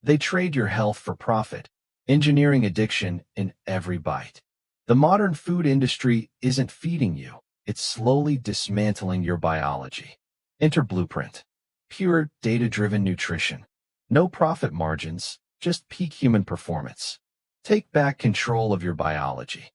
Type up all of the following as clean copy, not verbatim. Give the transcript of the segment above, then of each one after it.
They trade your health for profit, engineering addiction in every bite. The modern food industry isn't feeding you, it's slowly dismantling your biology. Enter Blueprint. Pure, data-driven nutrition. No profit margins, just peak human performance. Take back control of your biology.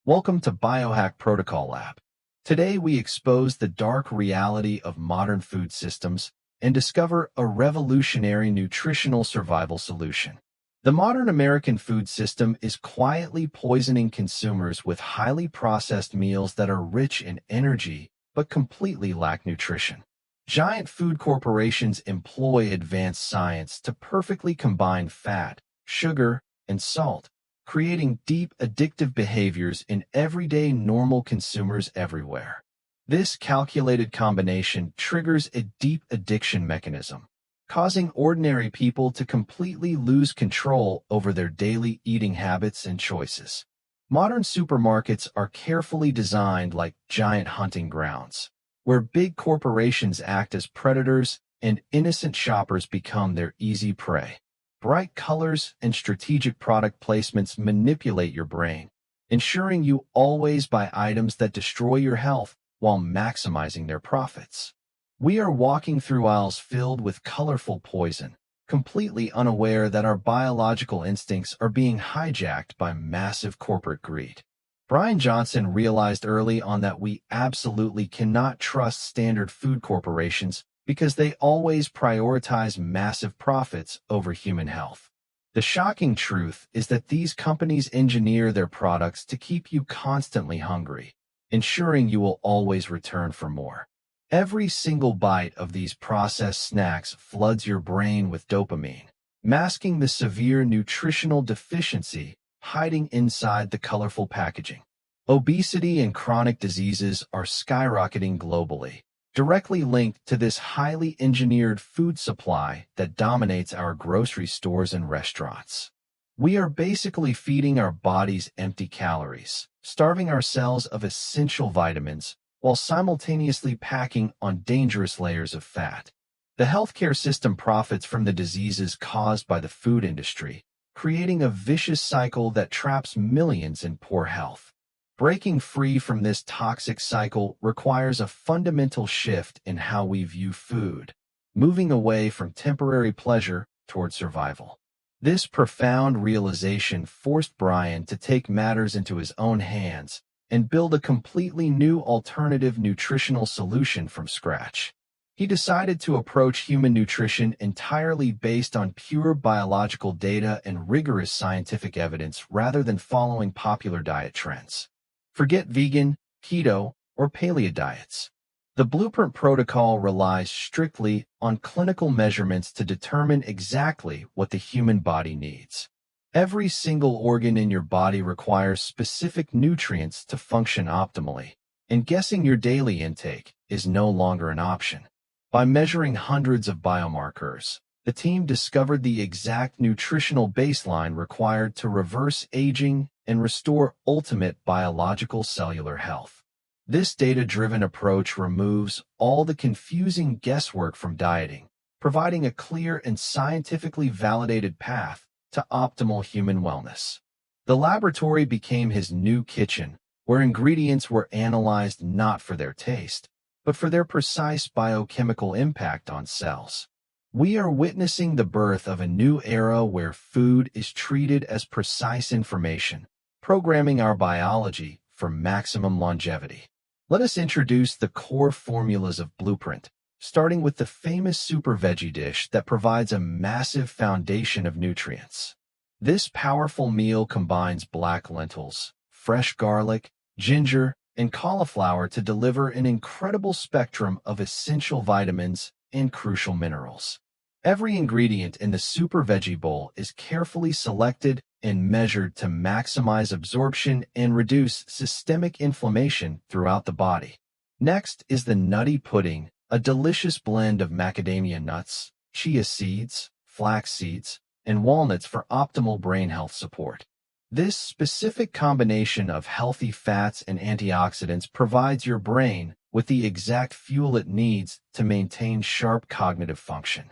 Welcome to Biohack Protocol Lab. Today we expose the dark reality of modern food systems and discover a revolutionary nutritional survival solution. The modern American food system is quietly poisoning consumers with highly processed meals that are rich in energy but completely lack nutrition. Giant food corporations employ advanced science to perfectly combine fat, sugar, and salt, creating deep addictive behaviors in everyday normal consumers everywhere. This calculated combination triggers a deep addiction mechanism, causing ordinary people to completely lose control over their daily eating habits and choices. Modern supermarkets are carefully designed like giant hunting grounds, where big corporations act as predators and innocent shoppers become their easy prey. Bright colors and strategic product placements manipulate your brain, ensuring you always buy items that destroy your health while maximizing their profits. We are walking through aisles filled with colorful poison, completely unaware that our biological instincts are being hijacked by massive corporate greed. Bryan Johnson realized early on that we absolutely cannot trust standard food corporations because they always prioritize massive profits over human health. The shocking truth is that these companies engineer their products to keep you constantly hungry, ensuring you will always return for more. Every single bite of these processed snacks floods your brain with dopamine, masking the severe nutritional deficiency hiding inside the colorful packaging. Obesity and chronic diseases are skyrocketing globally, directly linked to this highly engineered food supply that dominates our grocery stores and restaurants. We are basically feeding our bodies empty calories, starving our cells of essential vitamins, while simultaneously packing on dangerous layers of fat. The healthcare system profits from the diseases caused by the food industry, creating a vicious cycle that traps millions in poor health. Breaking free from this toxic cycle requires a fundamental shift in how we view food, moving away from temporary pleasure toward survival. This profound realization forced Bryan to take matters into his own hands and build a completely new alternative nutritional solution from scratch. He decided to approach human nutrition entirely based on pure biological data and rigorous scientific evidence rather than following popular diet trends. Forget vegan, keto, or paleo diets. The Blueprint protocol relies strictly on clinical measurements to determine exactly what the human body needs. Every single organ in your body requires specific nutrients to function optimally, and guessing your daily intake is no longer an option. By measuring hundreds of biomarkers, the team discovered the exact nutritional baseline required to reverse aging and restore ultimate biological cellular health. This data-driven approach removes all the confusing guesswork from dieting, providing a clear and scientifically validated path to optimal human wellness. The laboratory became his new kitchen, where ingredients were analyzed not for their taste, but for their precise biochemical impact on cells. We are witnessing the birth of a new era where food is treated as precise information, programming our biology for maximum longevity. Let us introduce the core formulas of Blueprint, starting with the famous Super Veggie dish that provides a massive foundation of nutrients. This powerful meal combines black lentils, fresh garlic, ginger, and cauliflower to deliver an incredible spectrum of essential vitamins and crucial minerals. Every ingredient in the Super Veggie bowl is carefully selected and measured to maximize absorption and reduce systemic inflammation throughout the body. Next is the Nutty pudding, a delicious blend of macadamia nuts, chia seeds, flax seeds, and walnuts for optimal brain health support. This specific combination of healthy fats and antioxidants provides your brain with the exact fuel it needs to maintain sharp cognitive function.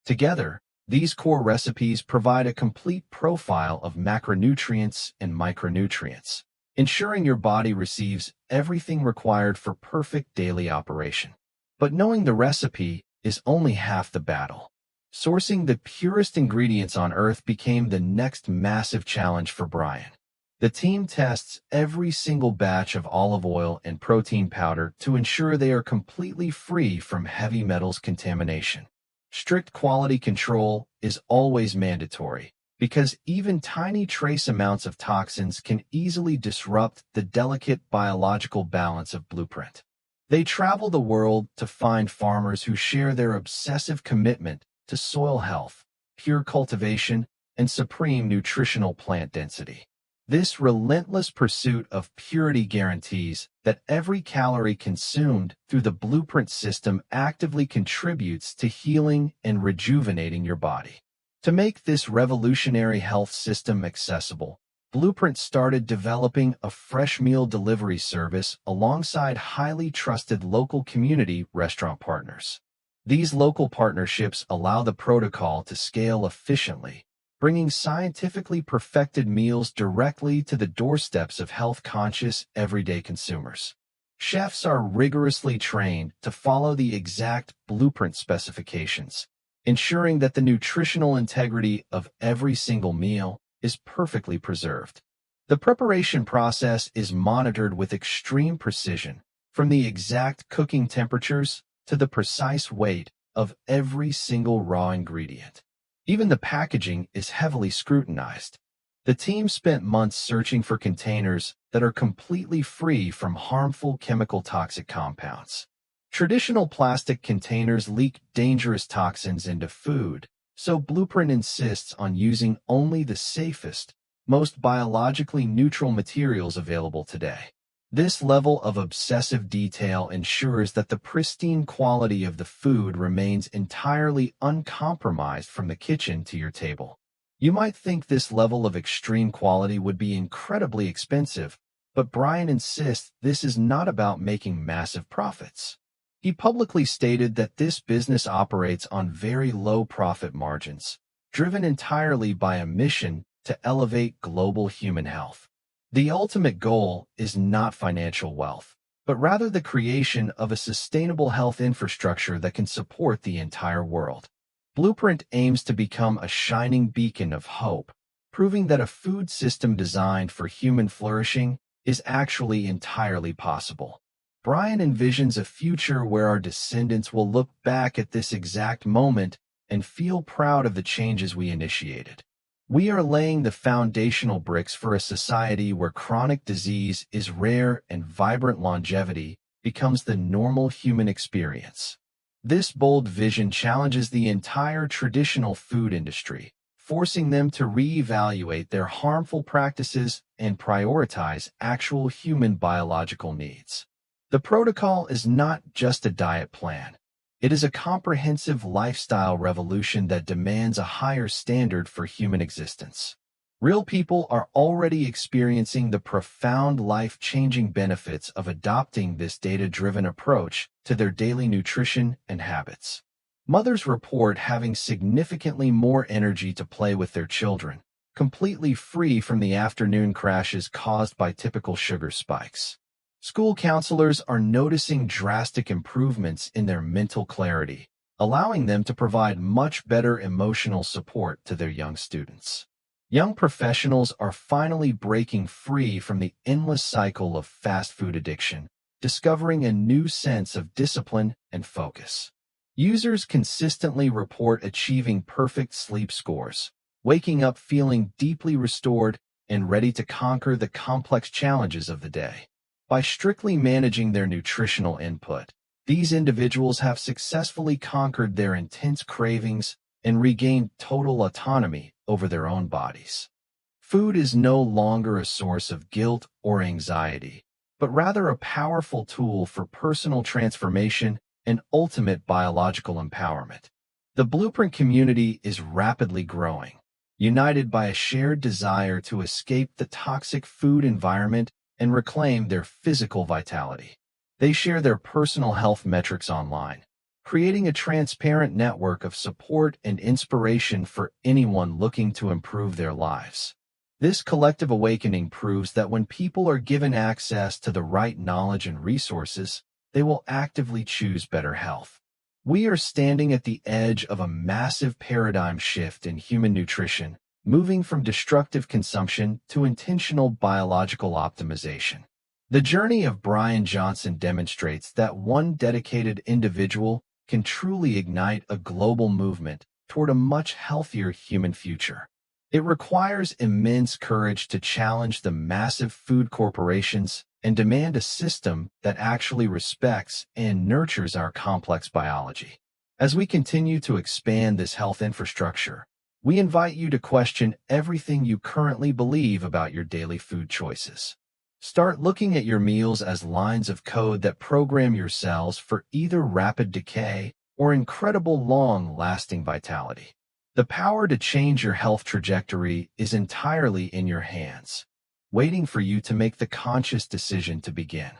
Together, these core recipes provide a complete profile of macronutrients and micronutrients, ensuring your body receives everything required for perfect daily operation. But knowing the recipe is only half the battle. Sourcing the purest ingredients on Earth became the next massive challenge for Bryan. The team tests every single batch of olive oil and protein powder to ensure they are completely free from heavy metals contamination. Strict quality control is always mandatory because even tiny trace amounts of toxins can easily disrupt the delicate biological balance of Blueprint. They travel the world to find farmers who share their obsessive commitment to soil health, pure cultivation, and supreme nutritional plant density. This relentless pursuit of purity guarantees that every calorie consumed through the Blueprint system actively contributes to healing and rejuvenating your body. To make this revolutionary health system accessible, Blueprint started developing a fresh meal delivery service alongside highly trusted local community restaurant partners. These local partnerships allow the protocol to scale efficiently, bringing scientifically perfected meals directly to the doorsteps of health-conscious, everyday consumers. Chefs are rigorously trained to follow the exact Blueprint specifications, ensuring that the nutritional integrity of every single meal is perfectly preserved. The preparation process is monitored with extreme precision, from the exact cooking temperatures to the precise weight of every single raw ingredient. Even the packaging is heavily scrutinized. The team spent months searching for containers that are completely free from harmful chemical toxic compounds. Traditional plastic containers leak dangerous toxins into food, so Blueprint insists on using only the safest, most biologically neutral materials available today. This level of obsessive detail ensures that the pristine quality of the food remains entirely uncompromised from the kitchen to your table. You might think this level of extreme quality would be incredibly expensive, but Bryan insists this is not about making massive profits. He publicly stated that this business operates on very low profit margins, driven entirely by a mission to elevate global human health. The ultimate goal is not financial wealth, but rather the creation of a sustainable health infrastructure that can support the entire world. Blueprint aims to become a shining beacon of hope, proving that a food system designed for human flourishing is actually entirely possible. Bryan envisions a future where our descendants will look back at this exact moment and feel proud of the changes we initiated. We are laying the foundational bricks for a society where chronic disease is rare and vibrant longevity becomes the normal human experience. This bold vision challenges the entire traditional food industry, forcing them to reevaluate their harmful practices and prioritize actual human biological needs. The protocol is not just a diet plan. It is a comprehensive lifestyle revolution that demands a higher standard for human existence. Real people are already experiencing the profound life-changing benefits of adopting this data-driven approach to their daily nutrition and habits. Mothers report having significantly more energy to play with their children, completely free from the afternoon crashes caused by typical sugar spikes. School counselors are noticing drastic improvements in their mental clarity, allowing them to provide much better emotional support to their young students. Young professionals are finally breaking free from the endless cycle of fast food addiction, discovering a new sense of discipline and focus. Users consistently report achieving perfect sleep scores, waking up feeling deeply restored and ready to conquer the complex challenges of the day. By strictly managing their nutritional input, these individuals have successfully conquered their intense cravings and regained total autonomy over their own bodies. Food is no longer a source of guilt or anxiety, but rather a powerful tool for personal transformation and ultimate biological empowerment. The Blueprint community is rapidly growing, united by a shared desire to escape the toxic food environment and reclaim their physical vitality. They share their personal health metrics online, creating a transparent network of support and inspiration for anyone looking to improve their lives. This collective awakening proves that when people are given access to the right knowledge and resources, they will actively choose better health. We are standing at the edge of a massive paradigm shift in human nutrition, moving from destructive consumption to intentional biological optimization. The journey of Bryan Johnson demonstrates that one dedicated individual can truly ignite a global movement toward a much healthier human future. It requires immense courage to challenge the massive food corporations and demand a system that actually respects and nurtures our complex biology. As we continue to expand this health infrastructure, we invite you to question everything you currently believe about your daily food choices. Start looking at your meals as lines of code that program your cells for either rapid decay or incredible long-lasting vitality. The power to change your health trajectory is entirely in your hands, waiting for you to make the conscious decision to begin.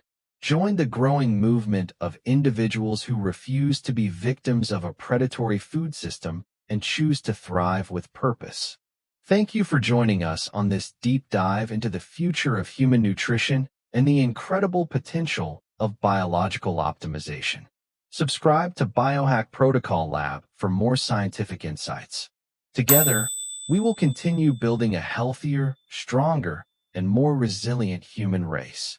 Join the growing movement of individuals who refuse to be victims of a predatory food system and choose to thrive with purpose. Thank you for joining us on this deep dive into the future of human nutrition and the incredible potential of biological optimization. Subscribe to Biohack Protocol Lab for more scientific insights. Together, we will continue building a healthier, stronger, and more resilient human race.